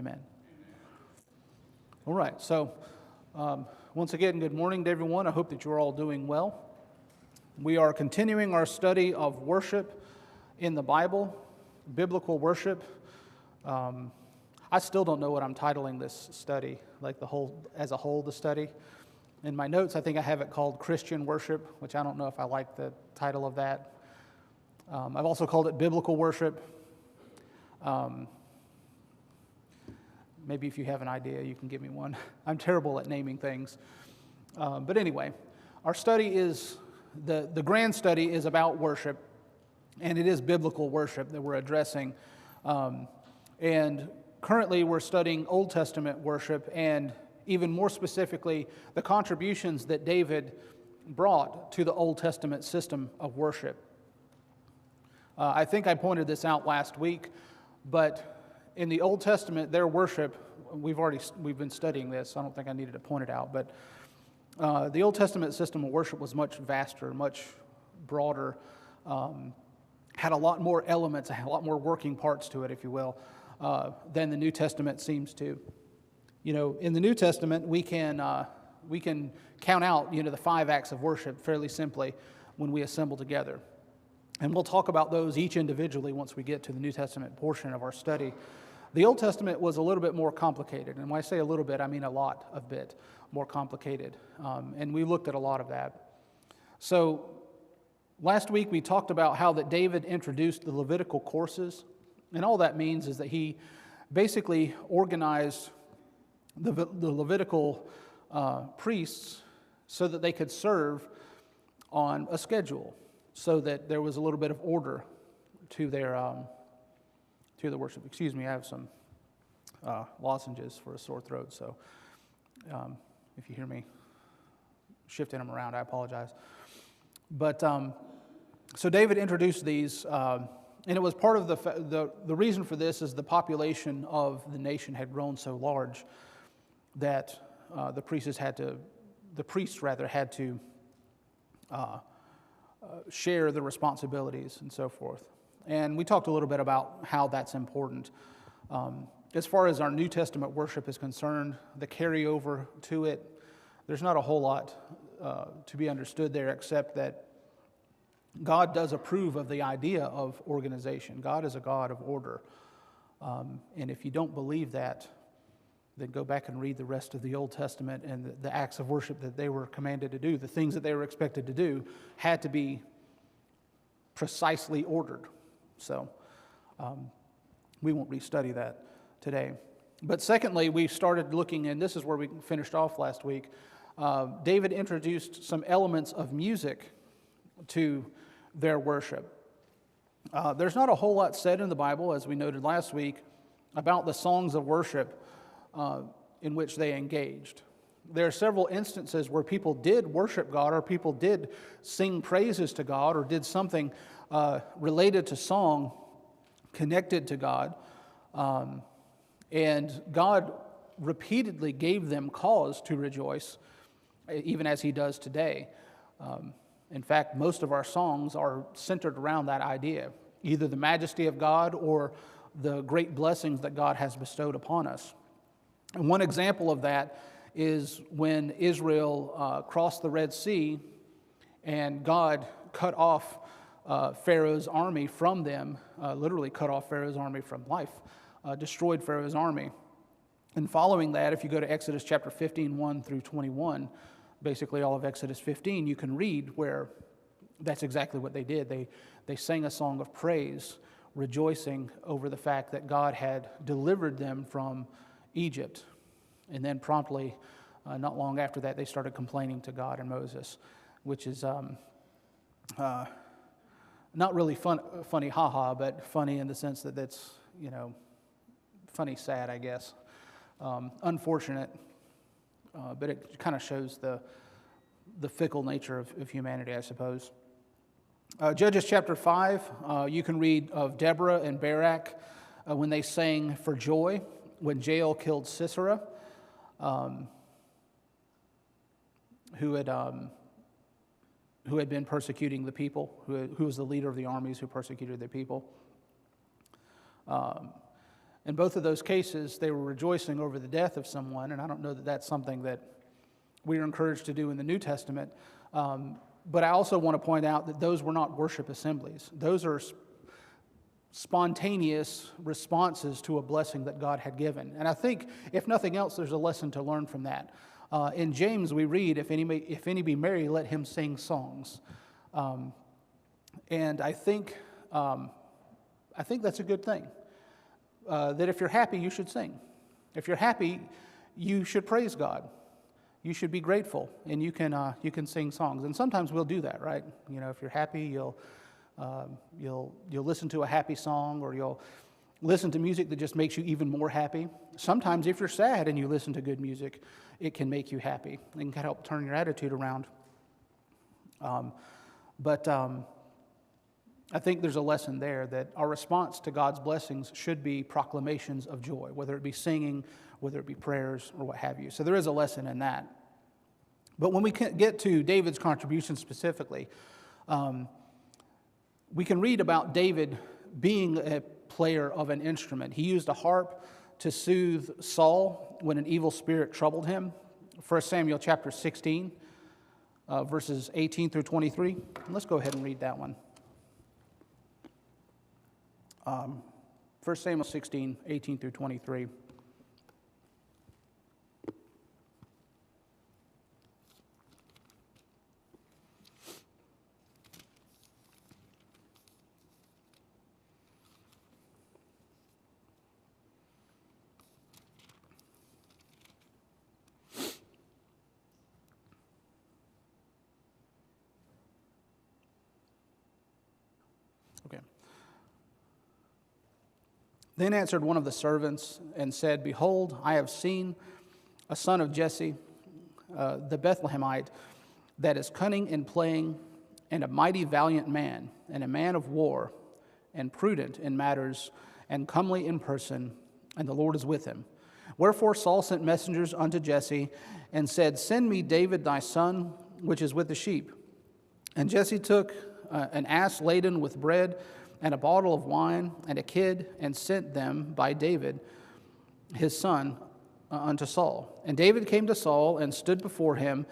Amen. All right, so once again, good morning to everyone. I hope that you're all doing well. We are continuing our study of worship in the Bible, biblical worship. I still don't know what I'm titling this study, like the study. In my notes, I think I have it called Christian worship, which I don't know if I like the title of that. I've also called it biblical worship. Maybe if you have an idea, you can give me one. I'm terrible at naming things. But anyway, our study is, the grand study is about worship, and it is biblical worship that we're addressing. And currently we're studying Old Testament worship, and even more specifically, the contributions that David brought to the Old Testament system of worship. I think I pointed this out last week, but in the Old Testament, their worship, we've been studying this, so I don't think I needed to point it out, but the Old Testament system of worship was much vaster, much broader, had a lot more elements, had a lot more working parts to it, if you will, than the New Testament seems to. You know, in the New Testament, we can count out, the 5 acts of worship fairly simply when we assemble together. And we'll talk about those each individually once we get to the New Testament portion of our study. The Old Testament was a little bit more complicated. And when I say a little bit, I mean a bit more complicated. And we looked at a lot of that. So last week we talked about how that David introduced the Levitical courses. And all that means is that he basically organized the Levitical priests so that they could serve on a schedule, so that there was a little bit of order to their worship. Excuse me, I have some lozenges for a sore throat, so if you hear me shifting them around, I apologize. But so David introduced these, and it was part of the reason for this is the population of the nation had grown so large that the priests had to share the responsibilities and so forth. And we talked a little bit about how that's important. As far as our New Testament worship is concerned, the carryover to it, there's not a whole lot to be understood there except that God does approve of the idea of organization. God is a God of order. And if you don't believe that, then go back and read the rest of the Old Testament, and the acts of worship that they were commanded to do, the things that they were expected to do, had to be precisely ordered. So we won't restudy that today. But secondly, we started looking, and this is where we finished off last week, David introduced some elements of music to their worship. There's not a whole lot said in the Bible, as we noted last week, about the songs of worship in which they engaged. There are several instances where people did worship God, or people did sing praises to God, or did something related to song connected to God. And God repeatedly gave them cause to rejoice, even as He does today. In fact, most of our songs are centered around that idea, either the majesty of God or the great blessings that God has bestowed upon us. And one example of that is when Israel crossed the Red Sea and God cut off Pharaoh's army from them, literally cut off Pharaoh's army from life, destroyed Pharaoh's army. And following that, if you go to Exodus chapter 15, 1 through 21, basically all of Exodus 15, you can read where that's exactly what they did. They sang a song of praise, rejoicing over the fact that God had delivered them from Egypt. And then promptly, not long after that, they started complaining to God and Moses, which is not really funny, haha, but funny in the sense that it's, funny, sad, I guess. Unfortunate, but it kind of shows the fickle nature of humanity, I suppose. Judges chapter 5, you can read of Deborah and Barak when they sang for joy when Jael killed Sisera, who had been persecuting the people, who was the leader of the armies who persecuted the people. In both of those cases, they were rejoicing over the death of someone, and I don't know that that's something that we are encouraged to do in the New Testament. But I also want to point out that those were not worship assemblies. Those are spontaneous responses to a blessing that God had given. And I think, if nothing else, there's a lesson to learn from that. In James, we read, if any be merry, let him sing songs. And I think that's a good thing. That if you're happy, you should sing. If you're happy, you should praise God. You should be grateful, and you can sing songs. And sometimes we'll do that, right? You know, if you're happy, you'll listen to a happy song, or you'll listen to music that just makes you even more happy. Sometimes if you're sad and you listen to good music, it can make you happy. It can help turn your attitude around. But I think there's a lesson there that our response to God's blessings should be proclamations of joy, whether it be singing, whether it be prayers, or what have you. So there is a lesson in that. But when we get to David's contribution specifically, we can read about David being a player of an instrument. He used a harp to soothe Saul when an evil spirit troubled him. 1 Samuel chapter 16, verses 18 through 23. Let's go ahead and read that one. 1 Samuel 16, 18 through 23. Okay. Then answered one of the servants and said, Behold, I have seen a son of Jesse, the Bethlehemite, that is cunning in playing, and a mighty valiant man, and a man of war, and prudent in matters, and comely in person, and the Lord is with him. Wherefore Saul sent messengers unto Jesse, and said, Send me David thy son, which is with the sheep. And Jesse took an ass laden with bread, and a bottle of wine, and a kid, and sent them by David, his son, unto Saul. And David came to Saul, and stood before him,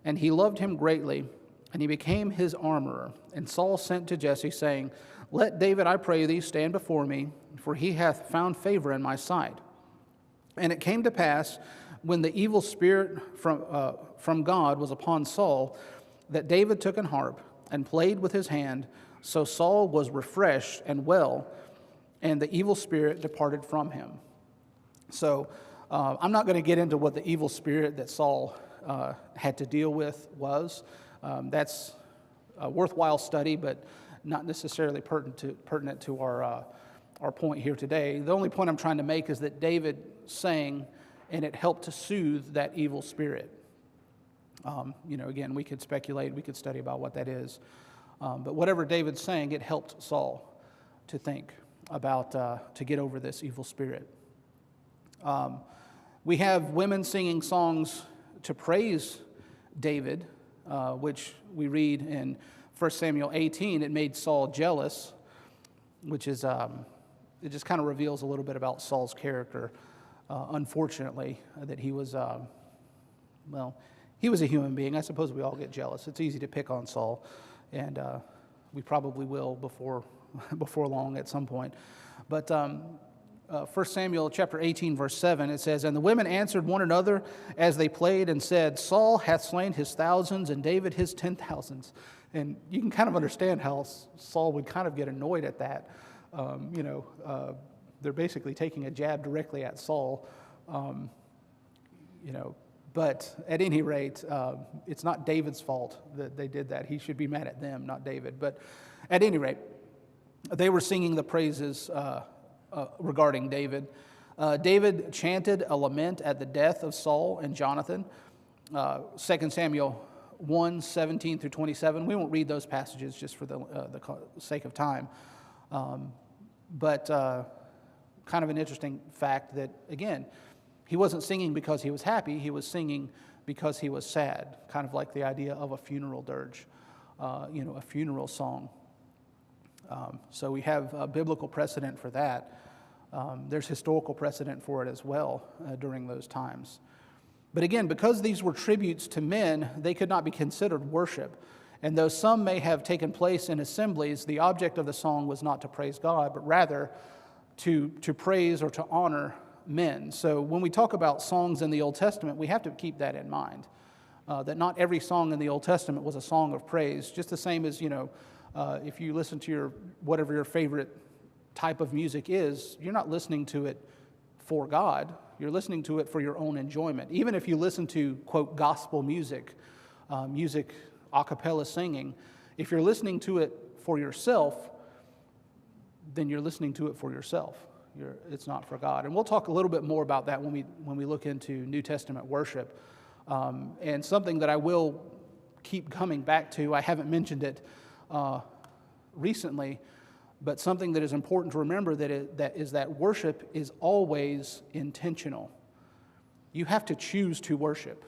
and he loved him greatly, and he became his armorer. And Saul sent to Jesse, saying, Let David, I pray thee, stand before me, for he hath found favor in my sight. And it came to pass, when the evil spirit from God was upon Saul, that David took an harp, and played with his hand. So Saul was refreshed and well, and the evil spirit departed from him. So I'm not going to get into what the evil spirit that Saul had to deal with was. That's a worthwhile study, but not necessarily pertinent to our point here today. The only point I'm trying to make is that David sang, and it helped to soothe that evil spirit. Again, we could speculate, we could study about what that is. But whatever David's saying, it helped Saul to think about, to get over this evil spirit. We have women singing songs to praise David, which we read in 1 Samuel 18. It made Saul jealous, which is, it just kind of reveals a little bit about Saul's character, unfortunately, that he was, he was a human being. I suppose we all get jealous. It's easy to pick on Saul. And we probably will before long at some point. But 1 Samuel chapter 18, verse 7, it says, And the women answered one another as they played, and said, Saul hath slain his thousands, and David his 10,000s. And you can kind of understand how Saul would kind of get annoyed at that. They're basically taking a jab directly at Saul. But at any rate, it's not David's fault that they did that. He should be mad at them, not David. But at any rate, they were singing the praises regarding David. David chanted a lament at the death of Saul and Jonathan. 2 Samuel 1, 17 through 27. We won't read those passages just for the sake of time. But kind of an interesting fact that, again, he wasn't singing because he was happy. He was singing because he was sad, kind of like the idea of a funeral dirge, a funeral song. So we have a biblical precedent for that. There's historical precedent for it as well during those times. But again, because these were tributes to men, they could not be considered worship. And though some may have taken place in assemblies, the object of the song was not to praise God, but rather to praise or to honor men. So when we talk about songs in the Old Testament, we have to keep that in mind, that not every song in the Old Testament was a song of praise, just the same as, if you listen to whatever your favorite type of music is, you're not listening to it for God. You're listening to it for your own enjoyment. Even if you listen to, quote, gospel music, music a cappella singing, if you're listening to it for yourself, then you're listening to it for yourself. It's not for God. And we'll talk a little bit more about that when we look into New Testament worship. And something that I will keep coming back to, I haven't mentioned it recently, but something that is important to remember that worship is always intentional. You have to choose to worship.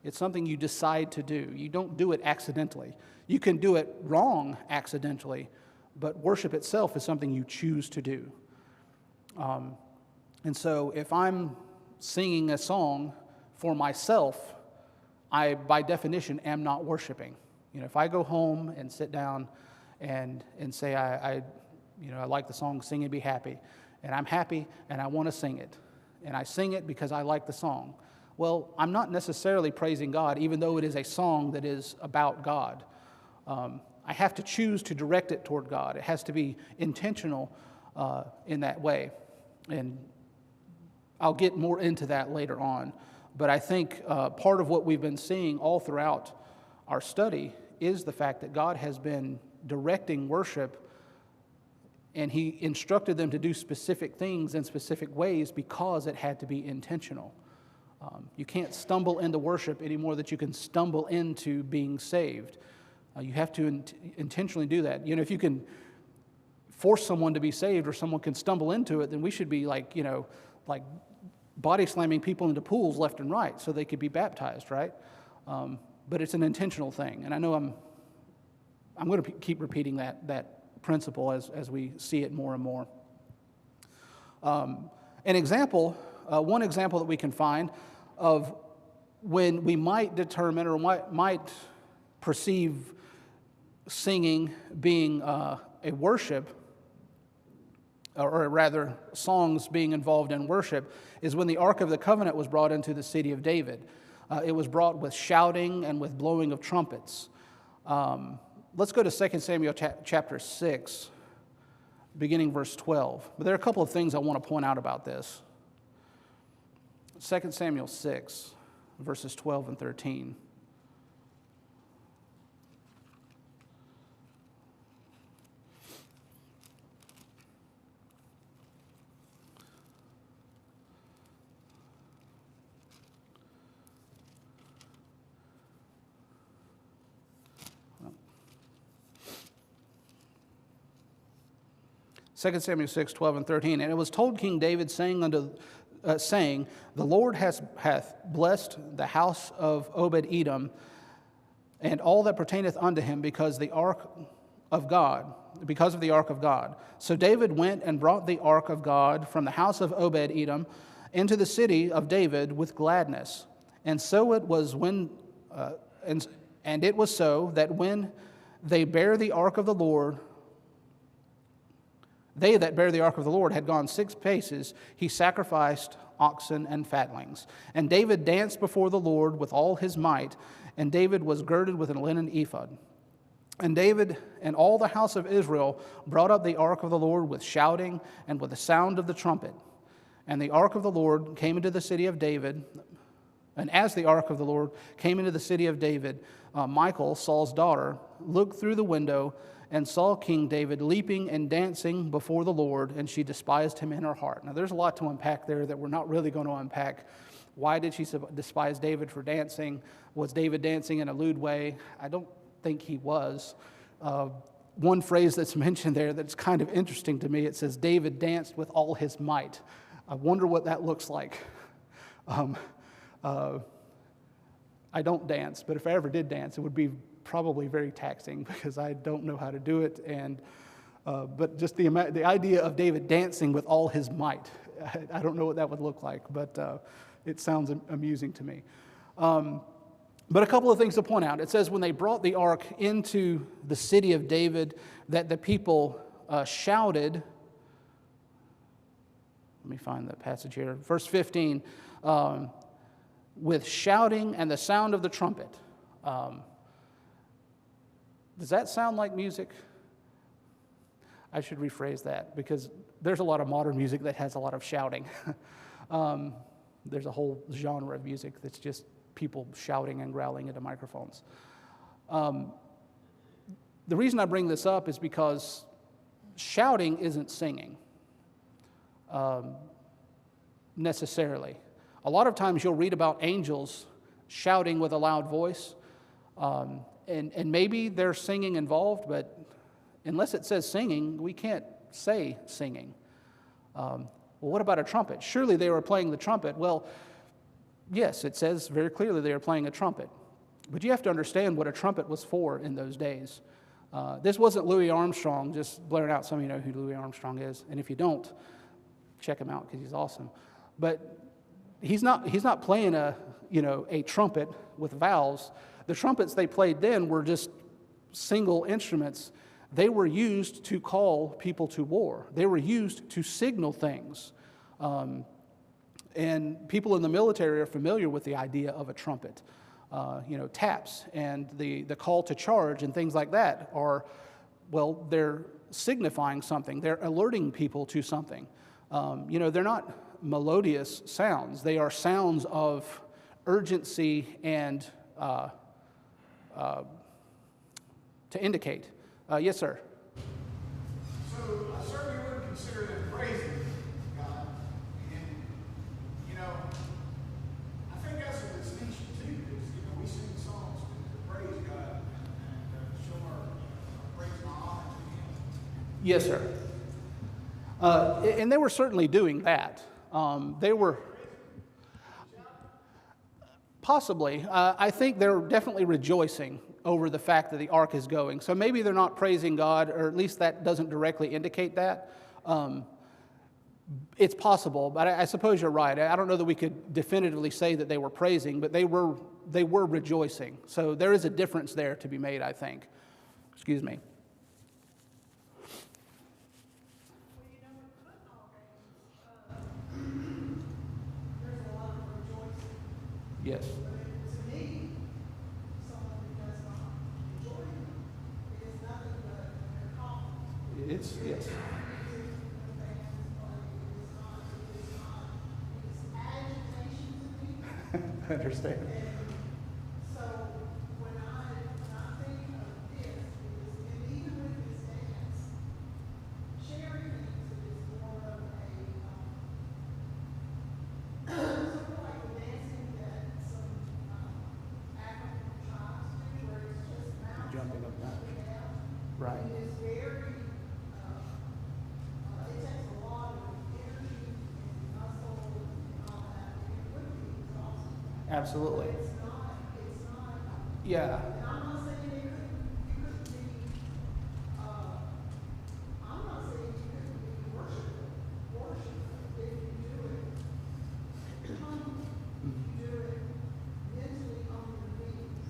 It's something you decide to do. You don't do it accidentally. You can do it wrong accidentally, but worship itself is something you choose to do. And so if I'm singing a song for myself, I, by definition, am not worshiping. If I go home and sit down and say, I like the song Sing and Be Happy, and I'm happy and I want to sing it, and I sing it because I like the song, well, I'm not necessarily praising God, even though it is a song that is about God. I have to choose to direct it toward God. It has to be intentional in that way. And I'll get more into that later on. But I think part of what we've been seeing all throughout our study is the fact that God has been directing worship, and He instructed them to do specific things in specific ways because it had to be intentional. You can't stumble into worship any more than you can stumble into being saved. You have to intentionally do that. If you can force someone to be saved or someone can stumble into it, then we should be like body slamming people into pools left and right so they could be baptized, right? But it's an intentional thing. And I know I'm going to keep repeating that principle as we see it more and more. One example that we can find of when we might determine or might perceive singing being a worship, or rather songs being involved in worship, is when the Ark of the Covenant was brought into the city of David. It was brought with shouting and with blowing of trumpets. Let's go to 2 Samuel chapter 6, beginning verse 12. But there are a couple of things I want to point out about this. 2 Samuel 6, verses 12 and 13. Second Samuel 6, 12 and 13. And it was told King David, saying, the Lord hath blessed the house of Obed-Edom and all that pertaineth unto him because of the ark of God. So David went and brought the ark of God from the house of Obed-Edom into the city of David with gladness. And so it was and it was so that when they bare the ark of the Lord, they that bare the ark of the Lord had gone 6 paces, he sacrificed oxen and fatlings. And David danced before the Lord with all his might, and David was girded with a linen ephod. And David and all the house of Israel brought up the ark of the Lord with shouting and with the sound of the trumpet. And the ark of the Lord came into the city of David. And as the ark of the Lord came into the city of David, Michal, Saul's daughter, looked through the window and saw King David leaping and dancing before the Lord, and she despised him in her heart. Now, there's a lot to unpack there that we're not really going to unpack. Why did she despise David for dancing? Was David dancing in a lewd way? I don't think he was. One phrase that's mentioned there that's kind of interesting to me, it says, David danced with all his might. I wonder what that looks like. I don't dance, but if I ever did dance, it would be probably very taxing because I don't know how to do it, and But just the idea of David dancing with all his might, I don't know what that would look like, but it sounds amusing to me. But a couple of things to point out. It says when they brought the ark into the city of David, that the people shouted. Let me find the passage here. Verse 15, with shouting and the sound of the trumpet. Does that sound like music? I should rephrase that because there's a lot of modern music that has a lot of shouting. There's a whole genre of music that's just people shouting and growling into microphones. The reason I bring this up is because shouting isn't singing necessarily. A lot of times you'll read about angels shouting with a loud voice, and maybe there's singing involved, but unless it says singing, we can't say singing. Well, what about a trumpet? Surely they were playing the trumpet. Well, yes, it says very clearly they were playing a trumpet. But you have to understand what a trumpet was for in those days. This wasn't Louis Armstrong just blaring out. Some of you know who Louis Armstrong is, and if you don't, check him out because he's awesome. But he's not playing a trumpet with valves. The trumpets they played then were just single instruments. They were used to call people to war. They were used to signal things. And people in the military are familiar with the idea of a trumpet. Taps and the call to charge and things like that are, well, they're signifying something. They're alerting people to something. They're not melodious sounds. They are sounds of urgency and to indicate. Yes, sir. So I certainly wouldn't consider them praising God. And, I think that's a distinction too, because, we sing songs to praise God and show our praise and honor to Him. Yes, sir. And they were certainly doing that. They were possibly. I think they're definitely rejoicing over the fact that the ark is going. So maybe they're not praising God, or at least that doesn't directly indicate that. It's possible, but I suppose you're right. I don't know that we could definitively say that they were praising, but they were rejoicing. So there is a difference there to be made, I think. Excuse me. Yes. To me, someone who does not enjoy it is nothing but their calling. It's, yes. I understand. So when I think of this, and even with this dance, sharing things is more of a sort of like the dancing that some African tribes do, where it's just mouth Jumping up and down. down. Right. It is very, it takes a lot of energy and muscle and all that. It would be exhausting. Absolutely. It's not, Yeah. and I'm not saying you couldn't be, I'm not saying you couldn't be worship if you do it humbly, if you do it mentally on your knees.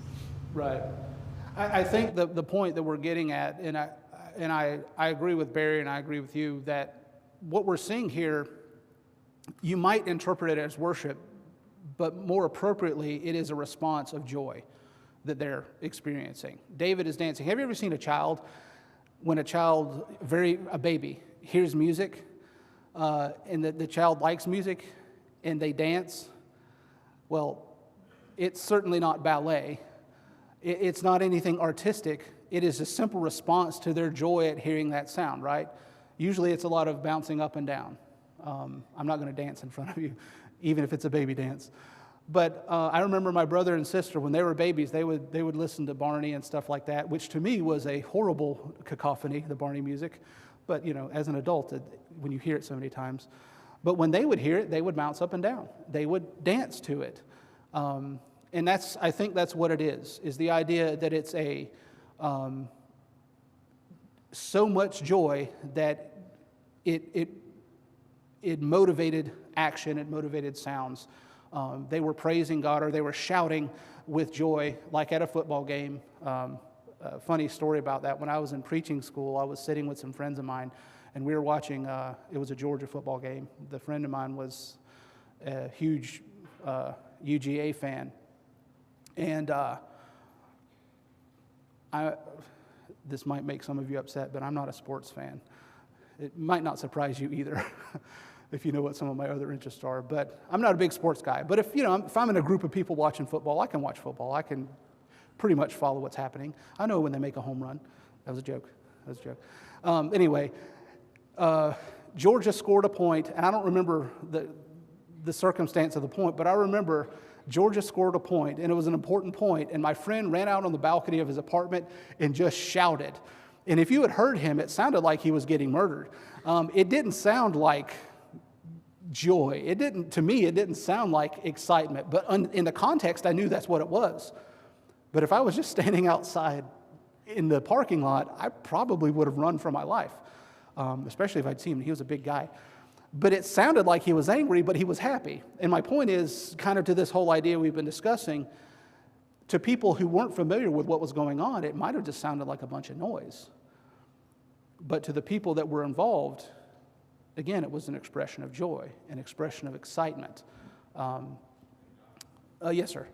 Right. I think the point that we're getting at, and I agree with Barry and I agree with you, that what we're seeing here, you might interpret it as worship, but more appropriately, it is a response of joy that they're experiencing. David is dancing. Have you ever seen a child, when a baby, hears music, and the child likes music, and they dance? Well, it's certainly not ballet. It's not anything artistic. It is a simple response to their joy at hearing that sound, right? Usually it's a lot of bouncing up and down. I'm not going to dance in front of you, even if it's a baby dance. But I remember my brother and sister, when they were babies, they would listen to Barney and stuff like that, which to me was a horrible cacophony, the Barney music. But, as an adult, when you hear it so many times. But when they would hear it, they would bounce up and down. They would dance to it. And I think that's what it is the idea that it's a so much joy that it motivated action, it motivated sounds. They were praising God, or they were shouting with joy, like at a football game. A funny story about that. When I was in preaching school, I was sitting with some friends of mine, and we were watching, it was a Georgia football game. The friend of mine was a huge UGA fan. And this might make some of you upset, but I'm not a sports fan. It might not surprise you either, if you know what some of my other interests are. But I'm not a big sports guy. But if I'm in a group of people watching football, I can watch football. I can pretty much follow what's happening. I know when they make a home run. That was a joke. Anyway, Georgia scored a point, and I don't remember the circumstance of the point, but I remember Georgia scored a point, and it was an important point, and my friend ran out on the balcony of his apartment and just shouted. And if you had heard him, it sounded like he was getting murdered. It didn't sound like joy. To me, it didn't sound like excitement, but in the context, I knew that's what it was. But if I was just standing outside in the parking lot, I probably would have run for my life, especially if I'd seen him. He was a big guy. But it sounded like he was angry, but he was happy. And my point is kind of to this whole idea we've been discussing, to people who weren't familiar with what was going on, it might have just sounded like a bunch of noise. But to the people that were involved, again, it was an expression of joy, an expression of excitement. Yes, sir.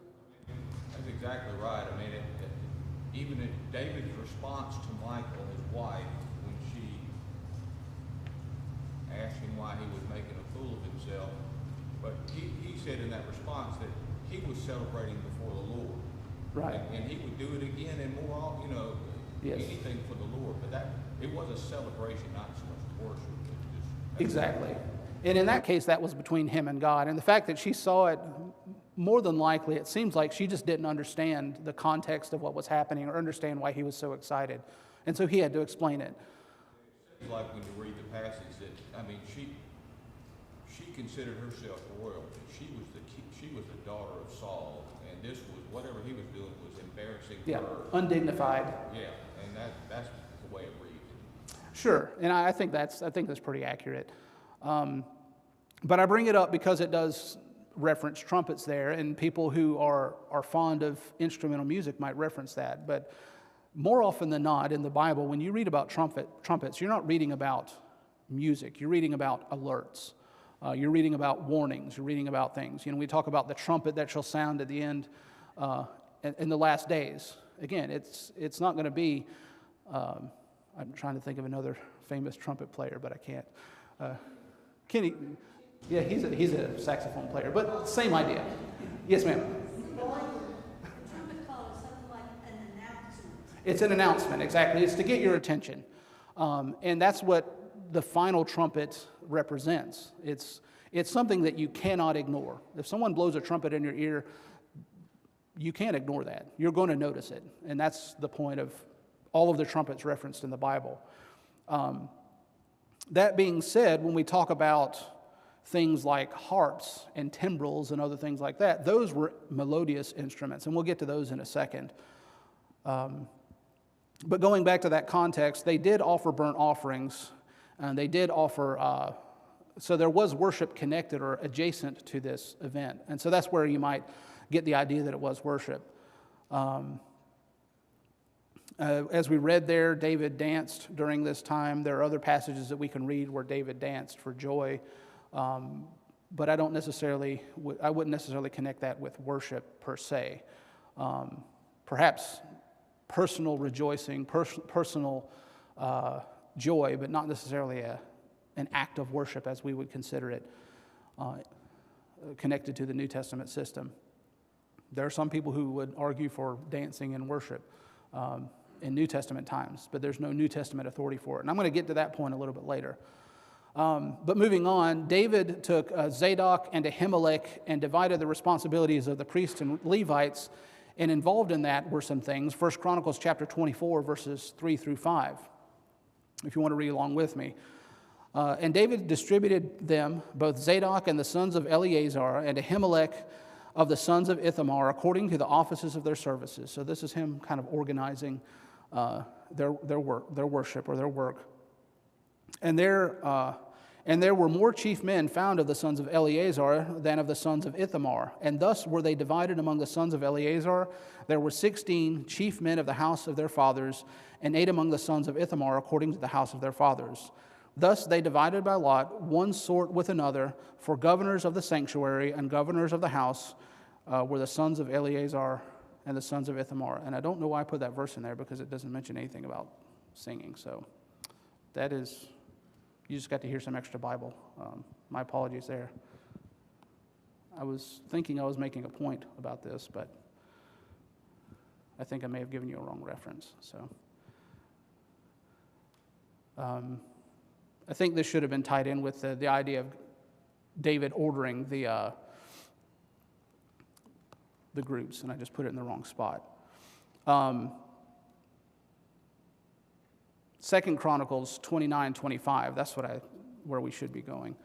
That's exactly right. I mean, even David's response to Michal, his wife, when she asked him why he was making a fool of himself, but he said in that response that he was celebrating before the Lord. Right. And he would do it again and more, Yes. anything for the Lord. But it was a celebration, not so much worship. Exactly. And in that case, that was between him and God. And the fact that she saw it, more than likely, it seems like she just didn't understand the context of what was happening or understand why he was so excited. And so he had to explain it. It's like when you read the passage she considered herself royal. She was the daughter of Saul, and this was, whatever he was doing was embarrassing her. Undignified. Yeah, and that's the way it reads. Sure, and I think that's pretty accurate. But I bring it up because it does reference trumpets there, and people who are fond of instrumental music might reference that. But more often than not in the Bible, when you read about trumpets, you're not reading about music. You're reading about alerts. You're reading about warnings. You're reading about things. We talk about the trumpet that shall sound at the end in the last days. Again, it's not going to be. I'm trying to think of another famous trumpet player, but I can't. Kenny, yeah, he's a saxophone player, but same idea. Yes, ma'am. Trumpet call is something like an announcement. It's an announcement, exactly. It's to get your attention. And that's what the final trumpet represents. It's something that you cannot ignore. If someone blows a trumpet in your ear, you can't ignore that. You're going to notice it. And that's the point of all of the trumpets referenced in the Bible. That being said, when we talk about things like harps and timbrels and other things like that, those were melodious instruments, and we'll get to those in a second. But going back to that context, they did offer burnt offerings, and they did offer, so there was worship connected or adjacent to this event. And so that's where you might get the idea that it was worship. As we read there, David danced during this time. There are other passages that we can read where David danced for joy, but I wouldn't necessarily connect that with worship per se. Perhaps personal rejoicing, personal joy, but not necessarily an act of worship as we would consider it connected to the New Testament system. There are some people who would argue for dancing and worship in New Testament times, but there's no New Testament authority for it. And I'm going to get to that point a little bit later. But moving on, David took Zadok and Ahimelech and divided the responsibilities of the priests and Levites, and involved in that were some things. 1 Chronicles chapter 24, verses 3 through 5, if you want to read along with me. And David distributed them, both Zadok and the sons of Eleazar, and Ahimelech of the sons of Ithamar, according to the offices of their services. So this is him kind of organizing their worship or their work. And there were more chief men found of the sons of Eleazar than of the sons of Ithamar. And thus were they divided among the sons of Eleazar. There were 16 chief men of the house of their fathers, and 8 among the sons of Ithamar according to the house of their fathers. Thus they divided by lot, one sort with another, for governors of the sanctuary and governors of the house were the sons of Eleazar and the sons of Ithamar. And I don't know why I put that verse in there, because it doesn't mention anything about singing. So that is, you just got to hear some extra Bible. My apologies there. I was thinking I was making a point about this, but I think I may have given you a wrong reference. So I think this should have been tied in with the idea of David ordering the groups, and I just put it in the wrong spot. 2 Chronicles 29:25, that's where we should be going.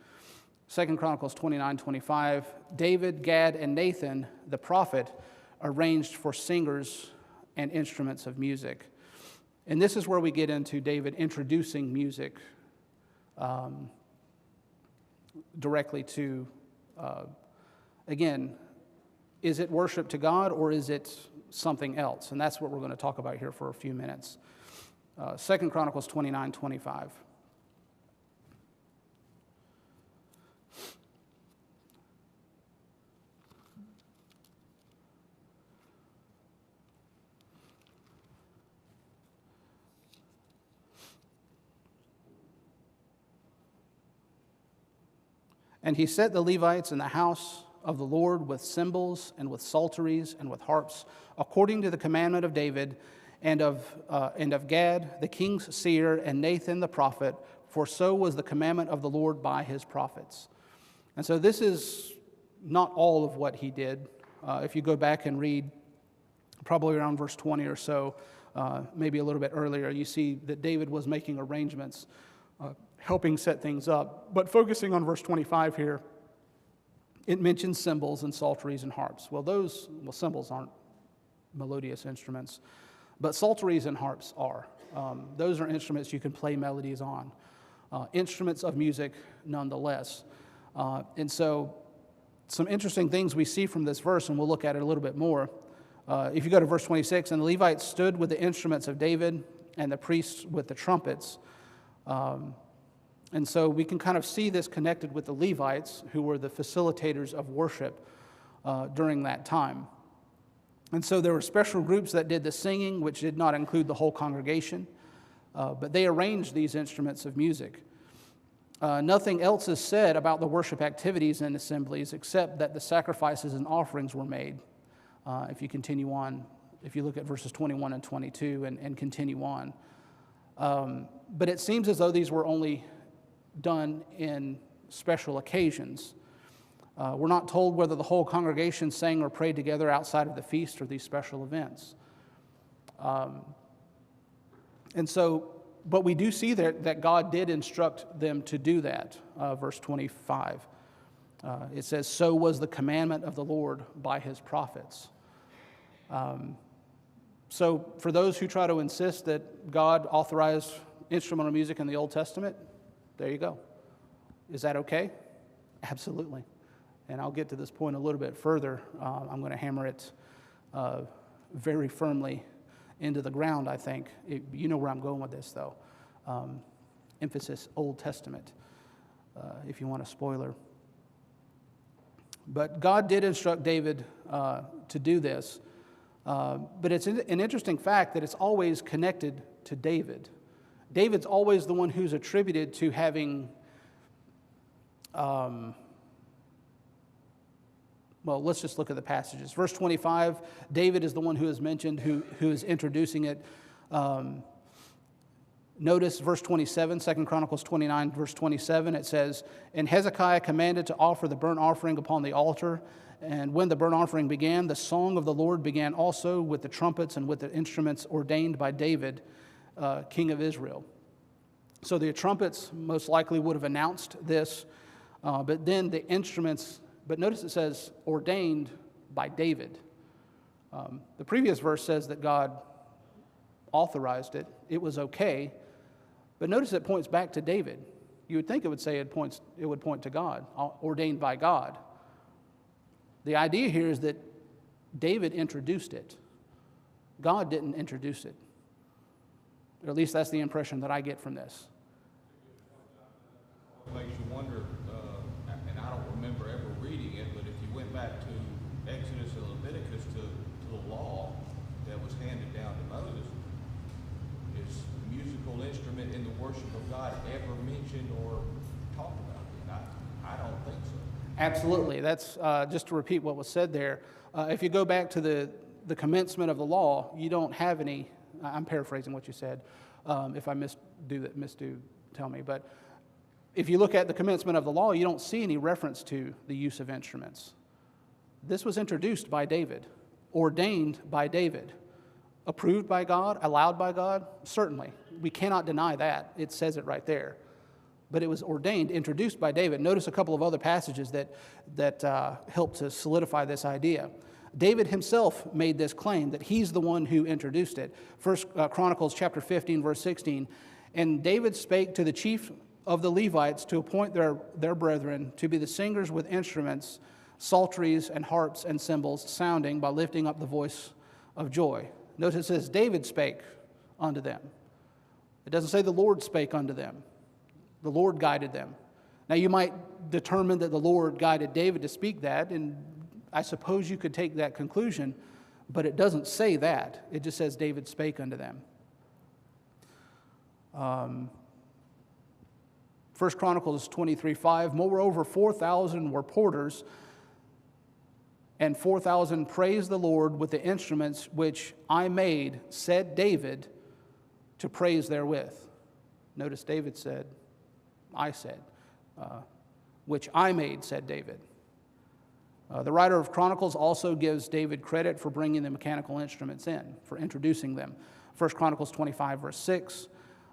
2 Chronicles 29:25, David, Gad, and Nathan, the prophet, arranged for singers and instruments of music. And this is where we get into David introducing music directly to, again, is it worship to God or is it something else? And that's what we're going to talk about here for a few minutes. 2 Chronicles 29:25. And he set the Levites in the house of the Lord with cymbals and with psalteries and with harps, according to the commandment of David and of Gad, the king's seer, and Nathan the prophet, for so was the commandment of the Lord by his prophets. And so this is not all of what he did. If you go back and read probably around verse 20 or so, maybe a little bit earlier, you see that David was making arrangements, helping set things up. But focusing on verse 25 here, it mentions cymbals and psalteries and harps. Well, cymbals aren't melodious instruments, but psalteries and harps are. Those are instruments you can play melodies on. Instruments of music nonetheless. And so some interesting things we see from this verse, and we'll look at it a little bit more. If you go to verse 26, and the Levites stood with the instruments of David and the priests with the trumpets. And so we can kind of see this connected with the Levites, who were the facilitators of worship during that time. And so there were special groups that did the singing, which did not include the whole congregation, but they arranged these instruments of music. Nothing else is said about the worship activities in assemblies except that the sacrifices and offerings were made. If you continue on, if you look at verses 21 and 22 and continue on. But it seems as though these were only done in special occasions. We're not told whether the whole congregation sang or prayed together outside of the feast or these special events. And so, but we do see that God did instruct them to do that. Verse 25, it says, so was the commandment of the Lord by his prophets. So for those who try to insist that God authorized instrumental music in the Old Testament, there you go. Is that okay? Absolutely. And I'll get to this point a little bit further. I'm going to hammer it very firmly into the ground, I think. You know where I'm going with this, though. Emphasis Old Testament, if you want a spoiler. But God did instruct David to do this. But it's an interesting fact that it's always connected to David. David's always the one who's attributed to having, well, let's just look at the passages. Verse 25, David is the one who is mentioned, who is introducing it. Notice verse 27, 2 Chronicles 29, verse 27, it says, and Hezekiah commanded to offer the burnt offering upon the altar. And when the burnt offering began, the song of the Lord began also with the trumpets and with the instruments ordained by David, king of Israel. So the trumpets most likely would have announced this, but then the instruments, but notice it says ordained by David. The previous verse says that God authorized it. It was okay. But notice it points back to David. You would think it would say it would point to God, ordained by God. The idea here is that David introduced it. God didn't introduce it. Or at least that's the impression that I get from this. It makes you wonder, and I don't remember ever reading it, but if you went back to Exodus and Leviticus to the law that was handed down to Moses, is musical instrument in the worship of God ever mentioned or talked about? I don't think so. Absolutely. That's just to repeat what was said there. If you go back to the commencement of the law, you don't have any. I'm paraphrasing what you said. If I misdo, tell me. But if you look at the commencement of the law, you don't see any reference to the use of instruments. This was introduced by David, ordained by David, approved by God, allowed by God. Certainly, we cannot deny that. It says it right there. But it was ordained, introduced by David. Notice a couple of other passages that help to solidify this idea. David himself made this claim that he's the one who introduced it. First Chronicles chapter 15, verse 16. And David spake to the chief of the Levites to appoint their brethren to be the singers with instruments, psalteries and harps and cymbals, sounding by lifting up the voice of joy. Notice it says David spake unto them. It doesn't say the Lord spake unto them. The Lord guided them. Now you might determine that the Lord guided David to speak that, and I suppose you could take that conclusion, but it doesn't say that. It just says David spake unto them. 1 Chronicles 23:5, moreover 4,000 were porters, and 4,000 praised the Lord with the instruments which I made, said David, to praise therewith. Notice David said, I said, which I made, said David. The writer of Chronicles also gives David credit for bringing the mechanical instruments in, for introducing them. 1 Chronicles 25, verse 6,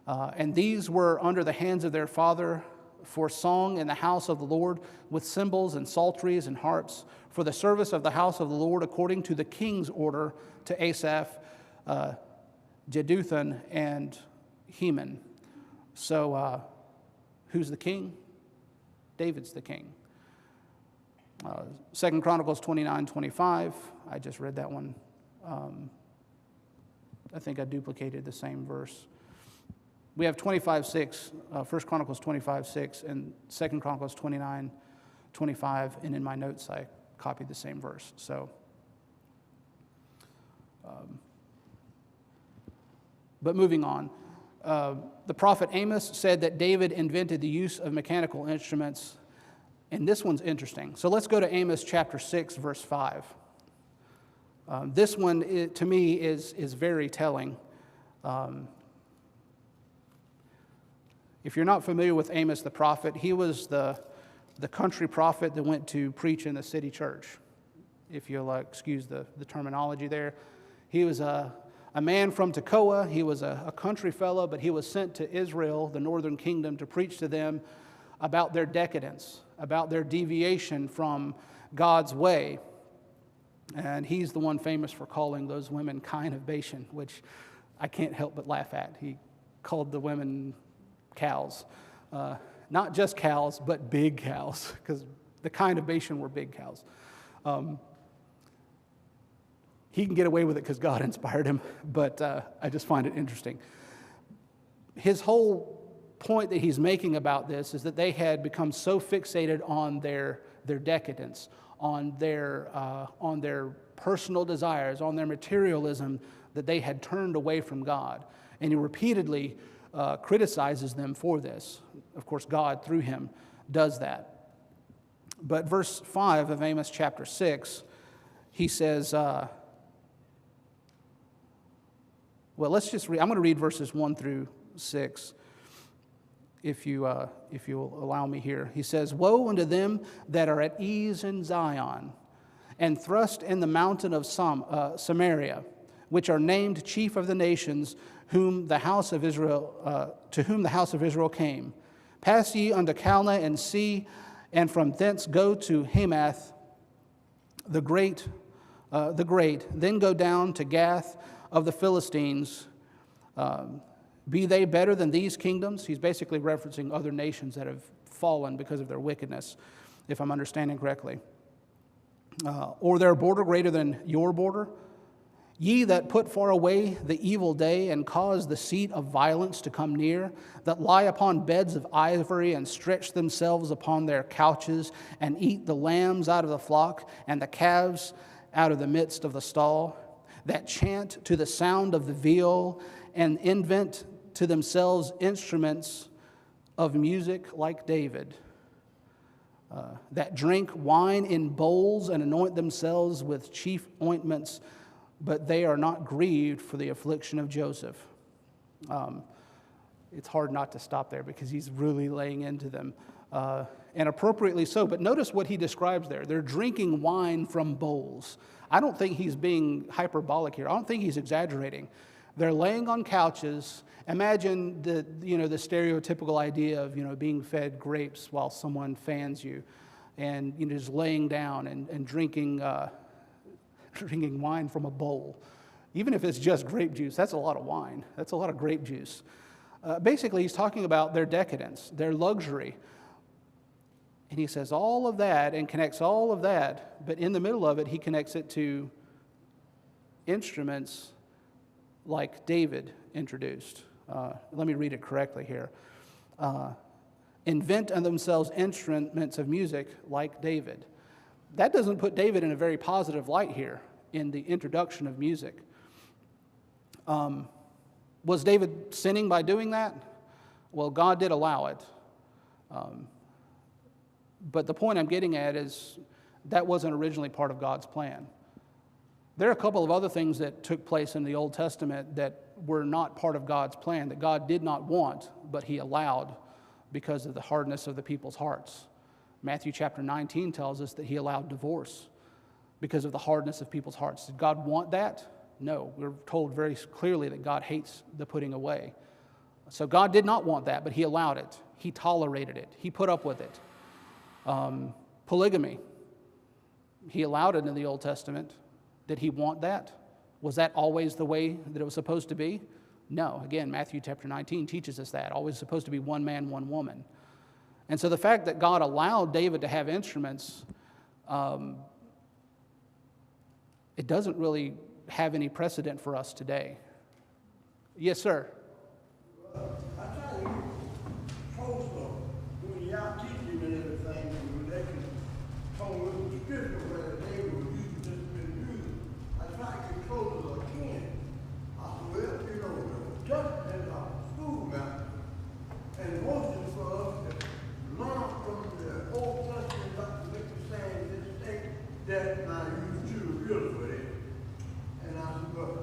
and these were under the hands of their father for song in the house of the Lord, with cymbals and psalteries and harps, for the service of the house of the Lord, according to the king's order to Asaph, Jeduthun, and Heman. So, who's the king? David's the king. 2 Chronicles 29:25. I just read that one. I think I duplicated the same verse. We have 25:6, 1 Chronicles 25:6, and 2 Chronicles 29:25, and in my notes I copied the same verse. So, but moving on. The prophet Amos said that David invented the use of mechanical instruments, and this one's interesting. So let's go to Amos chapter 6, verse 5. This one, to me, is very telling. If you're not familiar with Amos the prophet, he was the country prophet that went to preach in the city church. If you'll excuse the terminology there. He was a man from Tekoa. He was a country fellow, but he was sent to Israel, the northern kingdom, to preach to them about their decadence, about their deviation from God's way. And he's the one famous for calling those women kine of Bashan, which I can't help but laugh at. He called the women cows. Not just cows, but big cows, because the kine of Bashan were big cows. He can get away with it because God inspired him, but I just find it interesting. His whole point that he's making about this is that they had become so fixated on their decadence, on their personal desires, on their materialism, that they had turned away from God. And he repeatedly criticizes them for this. Of course, God, through him, does that. But verse 5 of Amos chapter 6, he says, well, let's just read. I'm going to read verses 1 through 6, if you'll allow me here. He says, woe unto them that are at ease in Zion, and thrust in the mountain of Samaria, which are named chief of the nations, to whom the house of Israel came. Pass ye unto Calneh and see, and from thence go to Hamath the great, then go down to Gath of the Philistines, Be they better than these kingdoms? He's basically referencing other nations that have fallen because of their wickedness, if I'm understanding correctly. Or their border greater than your border? Ye that put far away the evil day and cause the seat of violence to come near, that lie upon beds of ivory and stretch themselves upon their couches and eat the lambs out of the flock and the calves out of the midst of the stall, that chant to the sound of the viol and invent to themselves instruments of music like David, that drink wine in bowls and anoint themselves with chief ointments, but they are not grieved for the affliction of Joseph. It's hard not to stop there because he's really laying into them, and appropriately so. But notice what he describes there. They're drinking wine from bowls. I don't think he's being hyperbolic here. I don't think he's exaggerating. They're laying on couches. Imagine the stereotypical idea of being fed grapes while someone fans you, and just laying down and drinking drinking wine from a bowl. Even if it's just grape juice, that's a lot of wine. That's a lot of grape juice. Basically, he's talking about their decadence, their luxury. And he says all of that and connects all of that, but in the middle of it, he connects it to instruments like David introduced. Let me read it correctly here. Invent unto themselves instruments of music like David. That doesn't put David in a very positive light here in the introduction of music. Was David sinning by doing that? Well, God did allow it. But the point I'm getting at is that wasn't originally part of God's plan. There are a couple of other things that took place in the Old Testament that were not part of God's plan, that God did not want, but he allowed because of the hardness of the people's hearts. Matthew chapter 19 tells us that he allowed divorce because of the hardness of people's hearts. Did God want that? No. We're told very clearly that God hates the putting away. So God did not want that, but he allowed it. He tolerated it. He put up with it. Polygamy. He allowed it in the Old Testament. Did he want that? Was that always the way that it was supposed to be? No. Again, Matthew chapter 19 teaches us that. Always supposed to be one man, one woman. And so the fact that God allowed David to have instruments, it doesn't really have any precedent for us today. Yes, sir. I try to hold them when you're out teaching and everything, when they can hold with the scripture where they were using this been used. I try to get close as I can. I said, well, just as a school master, and most of us learn from the Old Testament, Dr. Victor saying this state that my youth children real for it. And I said, well,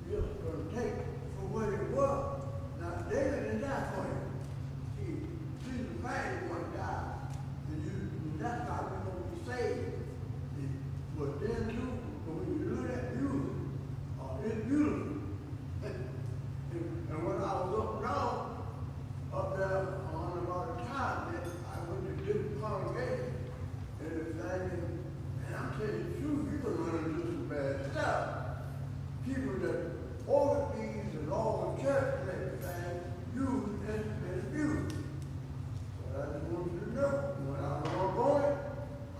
you're just going to take for what it was. Now, David didn't die for him. Jesus Christ one died. And that's how we're going to be saved. But then, too, when you do that music, it's beautiful. And when I was up north, up there on about a time, I went to different congregations and everything, and I'm telling you the truth, you're going to run into some bad stuff. People that overseas and all the church and everything use instruments music. So I just want you to know, when I was on going,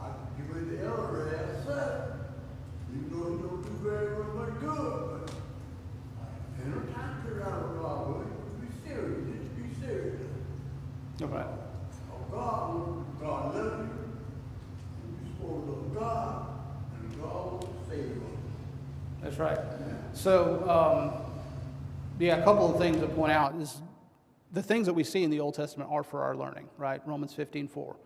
I could give it the elder as such. Even though he don't do very much good, but ain't no time to sit around with God, boy. Be serious, just be serious. All right. God loves you. You're supposed to love God, and God will save you. That's right. So, a couple of things to point out is the things that we see in the Old Testament are for our learning, right? Romans 15:4.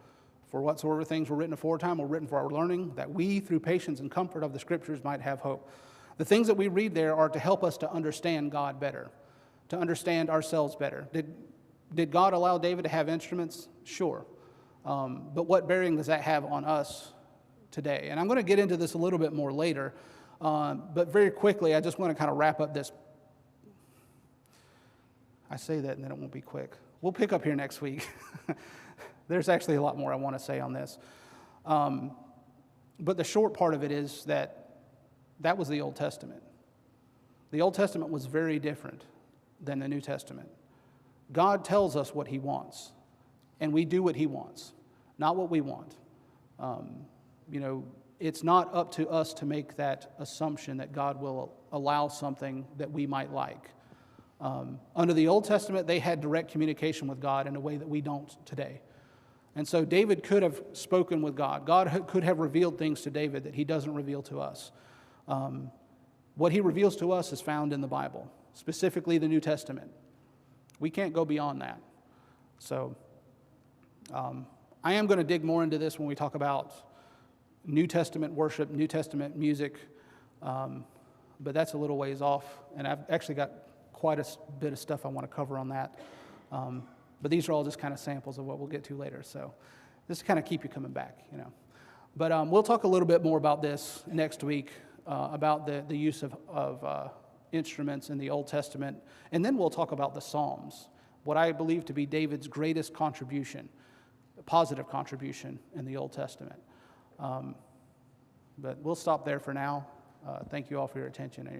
For whatsoever things were written aforetime were written for our learning, that we, through patience and comfort of the Scriptures, might have hope. The things that we read there are to help us to understand God better, to understand ourselves better. Did God allow David to have instruments? Sure. But what bearing does that have on us today? And I'm going to get into this a little bit more later, but very quickly, I just want to kind of wrap up this. I say that and then it won't be quick. We'll pick up here next week. There's actually a lot more I want to say on this. But the short part of it is that was the Old Testament. The Old Testament was very different than the New Testament. God tells us what he wants, and we do what he wants, not what we want. It's not up to us to make that assumption that God will allow something that we might like. Under the Old Testament, they had direct communication with God in a way that we don't today. And so David could have spoken with God. God could have revealed things to David that he doesn't reveal to us. What he reveals to us is found in the Bible, specifically the New Testament. We can't go beyond that. So I am going to dig more into this when we talk about New Testament worship, New Testament music, but that's a little ways off, and I've actually got quite a bit of stuff I want to cover on that. But these are all just kind of samples of what we'll get to later. So just to kind of keep you coming back, But we'll talk a little bit more about this next week, about the use of instruments in the Old Testament. And then we'll talk about the Psalms, what I believe to be David's greatest contribution, positive contribution in the Old Testament. But we'll stop there for now. Thank you all for your attention.